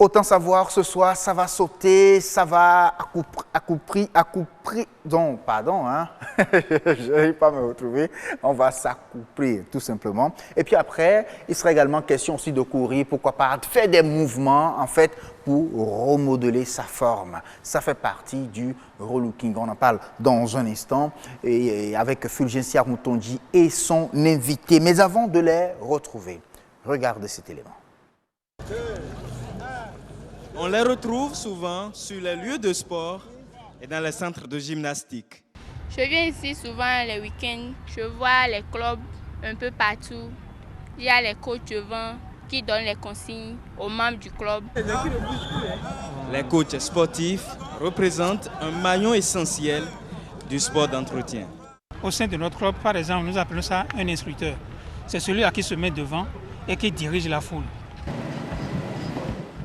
Autant savoir ce soir, ça va sauter, ça va je n'arrive pas à me retrouver, on va s'accoupler tout simplement. Et puis après, il sera également question aussi de courir, pourquoi pas, de faire des mouvements en fait pour remodeler sa forme. Ça fait partie du relooking, on en parle dans un instant, et avec Fulgencia Moutonji et son invité. Mais avant de les retrouver, regardez cet élément. On les retrouve souvent sur les lieux de sport et dans les centres de gymnastique. Je viens ici souvent les week-ends, je vois les clubs un peu partout. Il y a les coachs devant qui donnent les consignes aux membres du club. Les coachs sportifs représentent un maillon essentiel du sport d'entretien. Au sein de notre club, par exemple, nous appelons ça un instructeur. C'est celui qui se met devant et qui dirige la foule.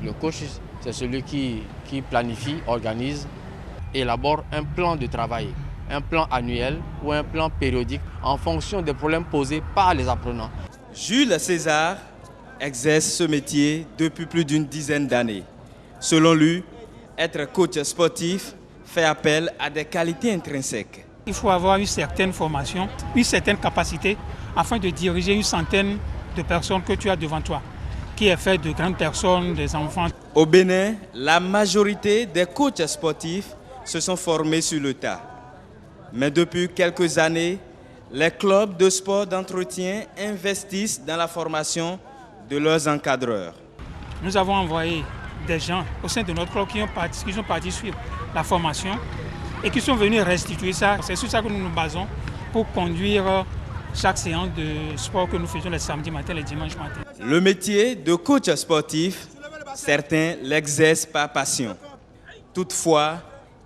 Le coach, c'est celui qui planifie, organise, élabore un plan de travail, un plan annuel ou un plan périodique en fonction des problèmes posés par les apprenants. Jules César exerce ce métier depuis plus d'une dizaine d'années. Selon lui, être coach sportif fait appel à des qualités intrinsèques. Il faut avoir une certaine formation, une certaine capacité afin de diriger une centaine de personnes que tu as devant toi, qui est fait de grandes personnes, des enfants. Au Bénin, la majorité des coachs sportifs se sont formés sur le tas. Mais depuis quelques années, les clubs de sport d'entretien investissent dans la formation de leurs encadreurs. Nous avons envoyé des gens au sein de notre club qui sont partis suivre la formation et qui sont venus restituer ça. C'est sur ça que nous nous basons pour conduire chaque séance de sport que nous faisons les samedis matin, les dimanches matin. Le métier de coach sportif, certains l'exercent par passion. Toutefois,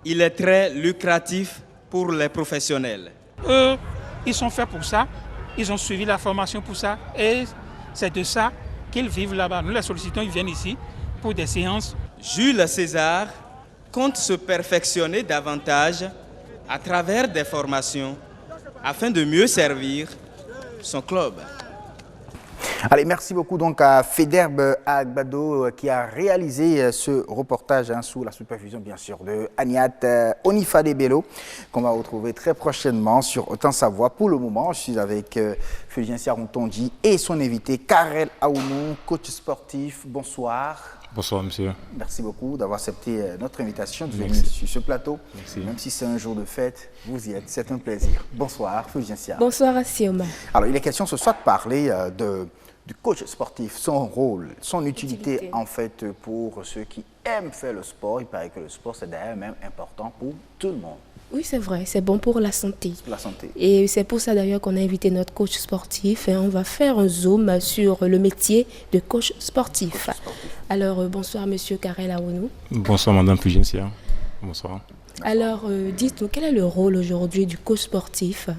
il est très lucratif pour les professionnels. Eux, ils sont faits pour ça, ils ont suivi la formation pour ça et c'est de ça qu'ils vivent là-bas. Nous les sollicitons, ils viennent ici pour des séances. Jules César compte se perfectionner davantage à travers des formations afin de mieux servir son club. Allez, merci beaucoup donc à Federbe Agbado qui a réalisé ce reportage sous la supervision bien sûr de Aniat Onifade Bello qu'on va retrouver très prochainement sur Autant Savoir. Pour le moment, je suis avec Fulgencia Moutonji et son invité Karel Aounou, coach sportif. Bonsoir. Bonsoir monsieur. Merci beaucoup d'avoir accepté notre invitation de venir sur ce plateau. Merci. Même si c'est un jour de fête, vous y êtes, c'est un plaisir. Bonsoir Fulgencia. Bonsoir Asioma. Alors il est question ce soir de parler du coach sportif, son rôle, son utilité en fait pour ceux qui aiment faire le sport. Il paraît que le sport c'est d'ailleurs même important pour tout le monde. Oui, c'est vrai, c'est bon pour la santé. La santé. Et c'est pour ça d'ailleurs qu'on a invité notre coach sportif et on va faire un zoom sur le métier de coach sportif. Alors, bonsoir monsieur Karel Aounou. Bonsoir madame Fulgencia. Bonsoir. Alors, dites-nous, quel est le rôle aujourd'hui du coach sportif?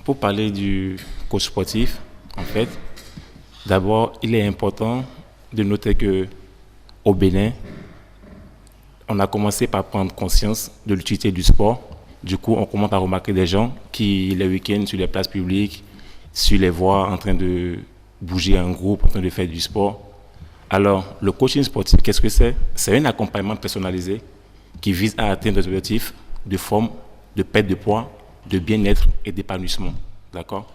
Pour parler du coach sportif, en fait, d'abord, il est important de noter qu'au Bénin, on a commencé par prendre conscience de l'utilité du sport. Du coup, on commence à remarquer des gens qui, les week-ends, sur les places publiques, sur les voies, en train de bouger en groupe, en train de faire du sport. Alors, le coaching sportif, qu'est-ce que c'est? C'est un accompagnement personnalisé qui vise à atteindre des objectifs de forme, de perte de poids, de bien-être et d'épanouissement. D'accord?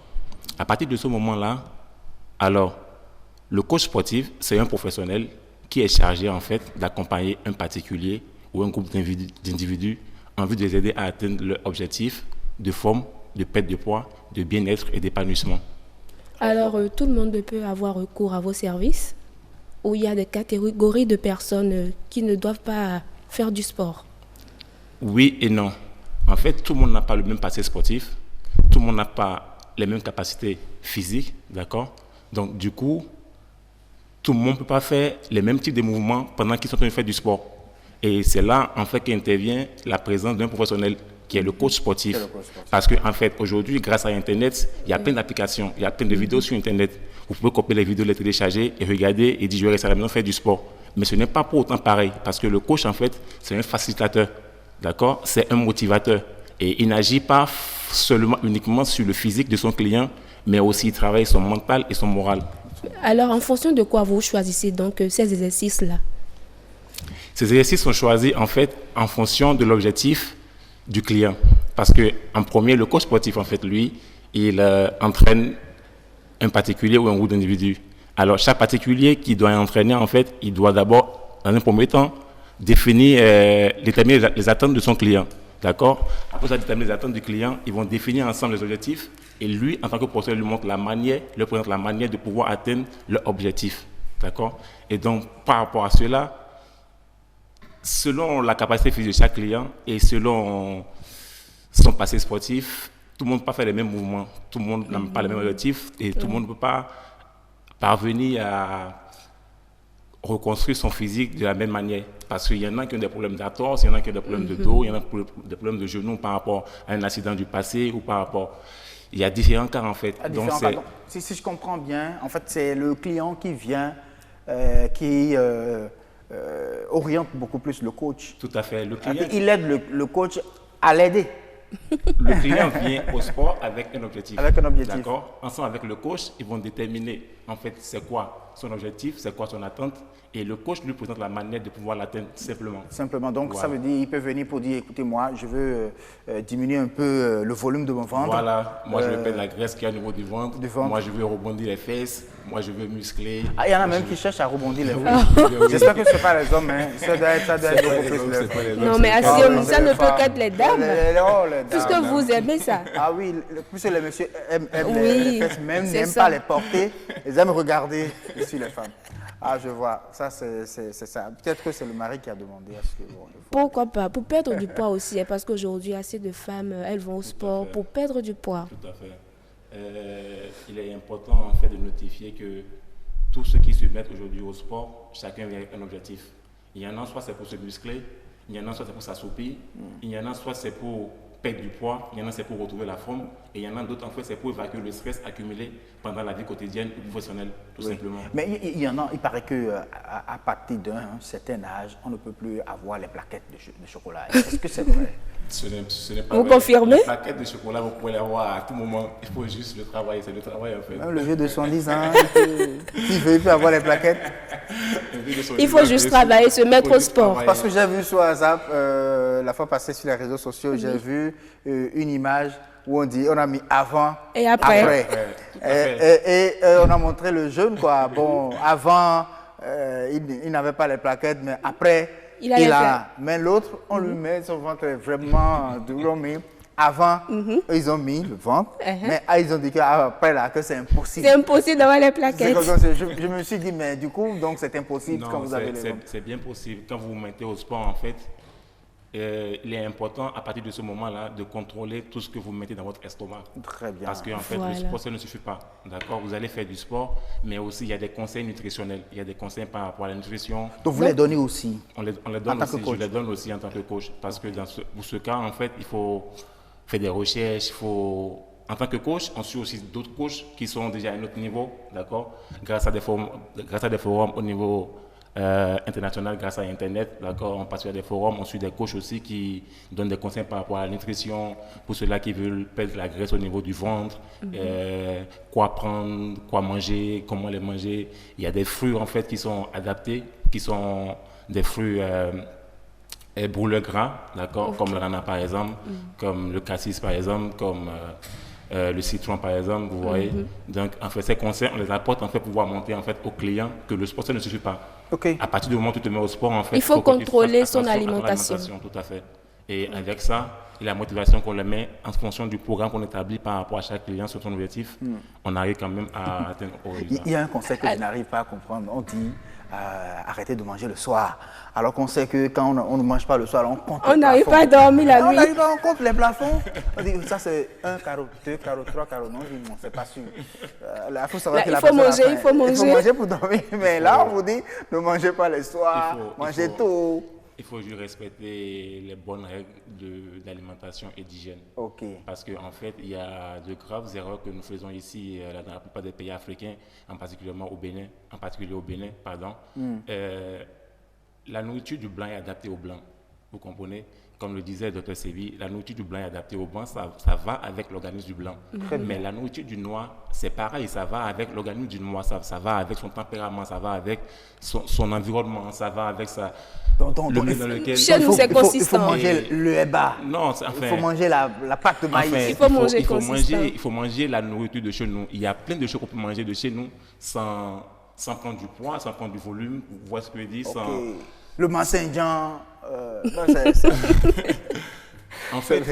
À partir de ce moment-là, alors, le coach sportif, c'est un professionnel qui est chargé en fait d'accompagner un particulier ou un groupe d'individus en vue de les aider à atteindre leur objectif de forme, de perte de poids, de bien-être et d'épanouissement. Alors, tout le monde peut avoir recours à vos services ou il y a des catégories de personnes qui ne doivent pas faire du sport? Oui et non. En fait, tout le monde n'a pas le même passé sportif, tout le monde n'a pas les mêmes capacités physiques, d'accord? Donc, du coup, tout le monde ne peut pas faire les mêmes types de mouvements pendant qu'ils sont en train de faire du sport. Et c'est là, en fait, qu'intervient la présence d'un professionnel qui est le coach sportif. Parce qu'en fait, aujourd'hui, grâce à Internet, il y a plein d'applications, il y a plein de vidéos sur Internet. Vous pouvez copier les vidéos, les télécharger et regarder et dire, je vais récemment faire du sport. Mais ce n'est pas pour autant pareil, parce que le coach, en fait, c'est un facilitateur, d'accord? C'est un motivateur. Et il n'agit pas seulement, uniquement sur le physique de son client, mais aussi il travaille son mental et son moral. Alors, en fonction de quoi vous choisissez donc ces exercices-là? Ces exercices sont choisis en fait en fonction de l'objectif du client. Parce que en premier, le coach sportif, en fait, lui, il entraîne un particulier ou un groupe d'individus. Alors, chaque particulier qui doit entraîner, en fait, il doit d'abord, dans un premier temps, déterminer les attentes de son client. D'accord? Après ça, déterminer les attentes du client, ils vont définir ensemble les objectifs. Et lui, en tant que professeur, lui montre la manière, lui présente la manière de pouvoir atteindre leur objectif. D'accord? Et donc, par rapport à cela, selon la capacité physique de chaque client et selon son passé sportif, tout le monde ne peut pas faire les mêmes mouvements, tout le monde n'a pas les mêmes objectifs et tout le monde ne peut pas parvenir à reconstruire son physique de la même manière. Parce qu'il y en a qui ont des problèmes d'arthrose, il y en a qui ont des problèmes de dos, il y en a qui ont des problèmes de genoux par rapport à un accident du passé ou par rapport... Il y a différents cas en fait. Donc, si je comprends bien, en fait, c'est le client qui vient, qui oriente beaucoup plus le coach. Tout à fait. Le client, il aide le coach à l'aider. Le client vient au sport avec un objectif. Avec un objectif. D'accord. Ensemble avec le coach, ils vont déterminer en fait c'est quoi son objectif, c'est quoi son attente. Et le coach lui présente la manière de pouvoir l'atteindre simplement. Simplement. Donc voilà. Ça veut dire qu'il peut venir pour dire, écoutez, moi, je veux diminuer un peu le volume de mon ventre. Voilà. Moi, je veux perdre la graisse qu'il y a au niveau du ventre. Moi, je veux rebondir les fesses. Moi, je veux muscler. Ah, il y en a même qui cherchent à rebondir les fesses. J'espère que ce n'est pas les hommes. Hein. Ça doit être beaucoup plus les hommes. Non, mais Asiom, ça ne peut qu'être les dames. Puisque dames. vous aimez ça. Ah oui, puisque les messieurs aiment les fesses, même n'aiment pas les porter. Ils aiment regarder ici les femmes. Ah, je vois. Ça, c'est ça. Peut-être que c'est le mari qui a demandé à ce que... Pourquoi pas? Pour perdre du poids aussi, hein, parce qu'aujourd'hui, assez de femmes, elles vont au sport pour perdre du poids. Tout à fait. Il est important, en fait, de notifier que tous ceux qui se mettent aujourd'hui au sport, chacun vient avec un objectif. Il y en a soit c'est pour se muscler, il y en a soit c'est pour s'assoupir, il y en a soit c'est pour perdre du poids, il y en a c'est pour retrouver la forme, et il y en a d'autres en fait c'est pour évacuer le stress accumulé pendant la vie quotidienne ou professionnelle, tout simplement. Mais il y en a, il paraît qu'à partir d'un certain âge, on ne peut plus avoir les plaquettes de chocolat. Est-ce que c'est vrai? Ce n'est pas vous vrai. confirmez? Les plaquettes de chocolat, vous pouvez les avoir à tout moment. Il faut juste le travail, c'est le travail en fait. Même le vieux de 110 ans, il veut avoir les plaquettes. Il faut juste travailler, se mettre au sport. Parce que j'ai vu sur WhatsApp, la fois passée sur les réseaux sociaux, j'ai vu une image où on a mis avant et après. Et on a montré le jeune, quoi. Bon, avant, il n'avait pas les plaquettes, mais après, il a. Mais l'autre, on lui met son ventre vraiment dur. Avant, ils ont mis le ventre, mais ils ont dit qu'après, là, que c'est impossible. C'est impossible d'avoir les plaquettes. Je me suis dit, mais du coup, donc c'est impossible quand vous avez les ventres. C'est bien possible. Quand vous vous mettez au sport, en fait, il est important, à partir de ce moment-là, de contrôler tout ce que vous mettez dans votre estomac. Très bien. Parce qu'en fait, le sport, ça ne suffit pas. D'accord? Vous allez faire du sport, mais aussi, il y a des conseils nutritionnels. Il y a des conseils par rapport à la nutrition. Donc, vous les donnez aussi? On les donne aussi. Je les donne aussi en tant que coach. Parce que pour ce cas, en fait, il faut faire des recherches. En tant que coach, on suit aussi d'autres coachs qui sont déjà à un autre niveau. D'accord? Grâce à des forums au niveau international, grâce à Internet, d'accord, on passe sur des forums, on suit des coachs aussi qui donnent des conseils par rapport à la nutrition, pour ceux-là qui veulent perdre la graisse au niveau du ventre, quoi prendre, quoi manger, comment les manger. Il y a des fruits en fait qui sont adaptés, qui sont des fruits brûleurs gras, d'accord, comme le rana par exemple, comme le cassis par exemple, comme le citron par exemple, vous voyez. Donc en fait ces conseils, on les apporte en fait pour pouvoir montrer en fait aux clients que le sport ça ne suffit pas. À partir du moment où tu te mets au sport, en fait, il faut contrôler son alimentation. Tout à fait. Et avec ça, et la motivation qu'on le met en fonction du programme qu'on établit par rapport à chaque client sur son objectif, on arrive quand même à atteindre au résultat. Il y a un conseil que je n'arrive pas à comprendre. On dit arrêtez de manger le soir. Alors qu'on sait que quand on ne mange pas le soir, on compte les plafonds. On n'arrive pas à dormir la nuit. On compte les plafonds. On dit ça c'est 1 carreau, 2 carreaux, 3 carreaux. Non, c'est pas sûr. Il faut savoir que il faut manger, il faut manger. Il faut manger pour dormir. Mais là, on vous dit ne mangez pas le soir, mangez tôt. Il faut juste respecter les bonnes règles d'alimentation et d'hygiène. Parce qu'en fait, il y a de graves erreurs que nous faisons ici dans la plupart des pays africains, en particulier au Bénin. La nourriture du blanc est adaptée aux blancs. Vous comprenez? Comme le disait Dr Sévi, la nourriture du blanc est adaptée au blanc, ça va avec l'organisme du blanc. Mais la nourriture du noir, c'est pareil, ça va avec l'organisme du noir, ça va avec son tempérament, ça va avec son environnement, ça va avec le milieu dans lequel... Chez nous, c'est consistant. Il faut manger le eba. Non, il faut manger la pâte de maïs. Enfin, il faut manger consistant. Il faut manger la nourriture de chez nous. Il y a plein de choses qu'on peut manger de chez nous sans prendre du poids, sans prendre du volume. Vous voyez ce que je dis? Okay. Le Mont-Saint-Jean... En fait,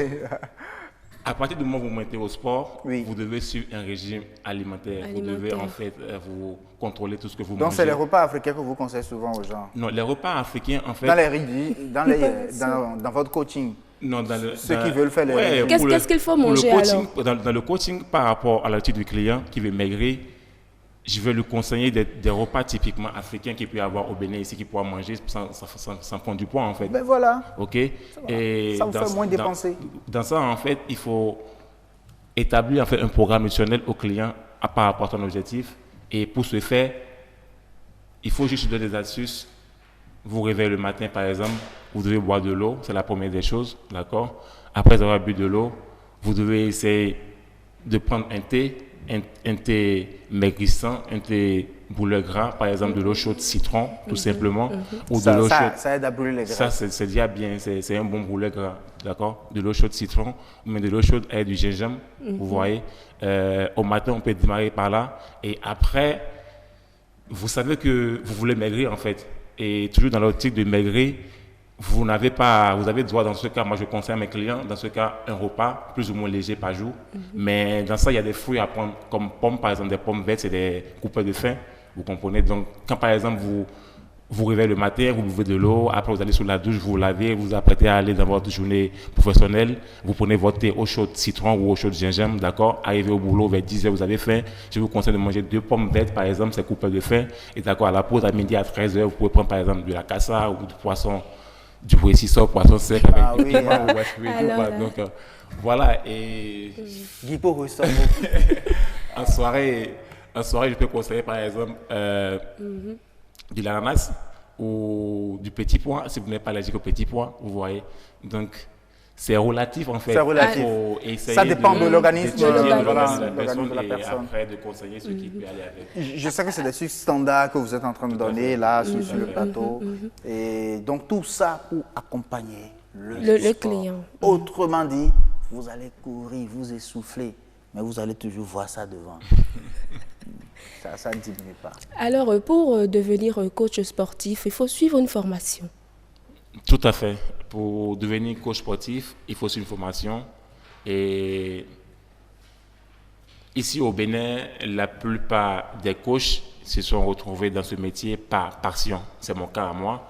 à partir du moment où vous mettez au sport, oui. vous devez suivre un régime alimentaire. Vous devez en fait vous contrôler tout ce que vous mangez. Donc c'est les repas africains que vous conseillez souvent aux gens? Non, les repas africains en fait... Dans votre coaching? Non, ceux qui veulent faire les... Ouais, qu'est-ce qu'il faut manger coaching, alors? Dans le coaching, par rapport à l'attitude du client qui veut maigrir, je vais lui conseiller des repas typiquement africains qu'il peut y avoir au Bénin ici, qu'il pourra manger sans prendre du poids en fait. Ben voilà. Ok. Et ça vous fait moins dépenser. Dans ça en fait, il faut établir en fait un programme nutritionnel au client par rapport à son objectif. Et pour ce faire, il faut juste donner des astuces. Vous réveillez le matin par exemple, vous devez boire de l'eau, c'est la première des choses, d'accord. Après avoir bu de l'eau, vous devez essayer de prendre un thé maigrissant, un thé brûleur gras, par exemple de l'eau chaude citron, tout simplement, ou de l'eau chaude. Ça aide à brûler les gras. Ça, c'est déjà bien, c'est un bon brûleur gras, d'accord. De l'eau chaude citron, mais de l'eau chaude avec du gingembre, vous voyez. Au matin, on peut démarrer par là, et après, vous savez que vous voulez maigrir en fait, et toujours dans l'optique de maigrir. Vous avez droit, dans ce cas, moi je conseille à mes clients, dans ce cas, un repas plus ou moins léger par jour. Mais dans ça, il y a des fruits à prendre, comme pommes, par exemple, des pommes vertes, c'est des coupeurs de faim, vous comprenez. Donc, quand par exemple, vous réveillez le matin, vous buvez de l'eau, après vous allez sous la douche, vous lavez, vous vous apprêtez à aller dans votre journée professionnelle, vous prenez votre thé eau chaude citron ou eau chaude gingembre, d'accord. Arrivez au boulot vers 10h, vous avez faim. Je vous conseille de manger 2 pommes vertes, par exemple, c'est coupeurs de faim. Et d'accord, à la pause, à midi à 13h, vous pouvez prendre par exemple de la cassa ou du poisson. Du poisson sec avec du piment ou donc voilà. Et en soirée, je peux conseiller par exemple de l'ananas ou du petit pois si vous n'êtes pas allergique au petit pois, vous voyez. Donc c'est relatif en fait. C'est relatif. Ça dépend de l'organisme de la personne. Après de conseiller ce qui peut aller avec. Je sais que c'est des sucres standards que vous êtes en train de donner là sur le plateau. Et donc tout ça pour accompagner le client. Autrement dit, vous allez courir, vous essouffler, mais vous allez toujours voir ça devant. Ça ne diminue pas. Alors pour devenir coach sportif, il faut suivre une formation. Tout à fait. Pour devenir coach sportif, il faut suivre une formation. Et ici au Bénin, la plupart des coachs se sont retrouvés dans ce métier par passion. C'est mon cas à moi.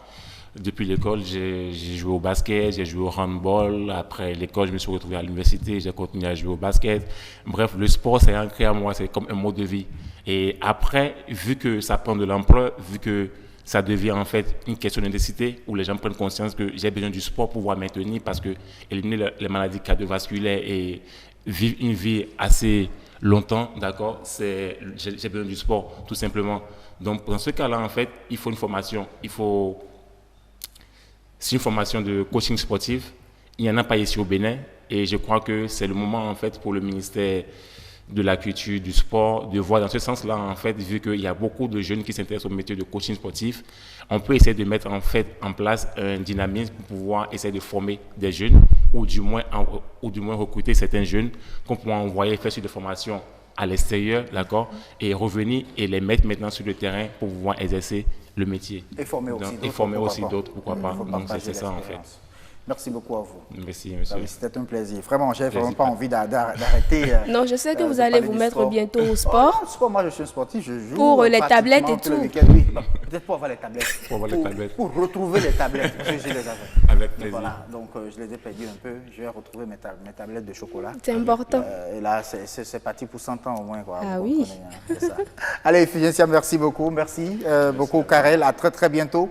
Depuis l'école, j'ai joué au basket, j'ai joué au handball. Après l'école, je me suis retrouvé à l'université, j'ai continué à jouer au basket. Bref, le sport, c'est ancré à moi, c'est comme un mode de vie. Et après, vu que ça prend de l'ampleur, vu que ça devient en fait une question d'intensité où les gens prennent conscience que j'ai besoin du sport pour pouvoir maintenir parce que éliminer les maladies cardiovasculaires et vivre une vie assez longtemps, d'accord, j'ai besoin du sport tout simplement. Donc dans ce cas-là, en fait, il faut une formation. C'est une formation de coaching sportif. Il n'y en a pas ici au Bénin et je crois que c'est le moment en fait pour le ministère de la culture, du sport, de voir dans ce sens-là, en fait, vu qu'il y a beaucoup de jeunes qui s'intéressent au métier de coaching sportif, on peut essayer de mettre en fait en place un dynamisme pour pouvoir essayer de former des jeunes ou du moins recruter certains jeunes qu'on pourra envoyer faire sur des formations à l'extérieur, d'accord, et revenir et les mettre maintenant sur le terrain pour pouvoir exercer le métier. Et former aussi d'autres, pourquoi pas. Donc c'est ça en fait. Merci beaucoup à vous. Merci, monsieur. C'était un plaisir. Vraiment, je n'ai vraiment pas envie d'arrêter. Non, je sais que vous allez vous mettre bientôt au sport. Moi, je suis un sportif, je joue. Pour les tablettes et tout. Oui, peut-être pour avoir les tablettes. Pour retrouver les tablettes, parce que je les avais. Avec plaisir. Voilà, donc je les ai perdues un peu. Je vais retrouver mes tablettes de chocolat. C'est important. Et là, c'est parti pour 100 ans au moins. Quoi. Ah oui. C'est ça. Allez, Figencia, merci beaucoup. Merci beaucoup, Karel. À très, très bientôt.